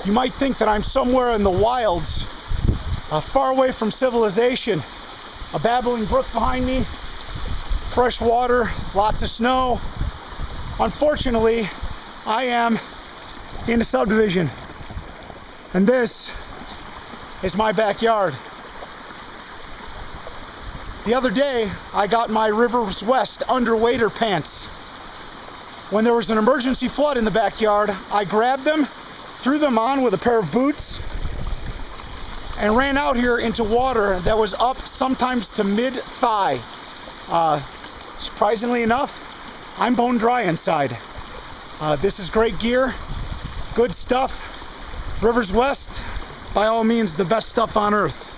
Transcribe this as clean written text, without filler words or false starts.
You might think that I'm somewhere in the wilds, far away from civilization. A babbling brook behind me, fresh water, lots of snow. Unfortunately, I am in a subdivision, and this is my backyard. The other day, I got my Rivers West underwater pants. When there was an emergency flood in the backyard, I grabbed them, threw them on with a pair of boots, and ran out here into water that was up sometimes to mid-thigh. Surprisingly enough, I'm bone dry inside. This is great gear, good stuff. Rivers West, by all means, the best stuff on earth.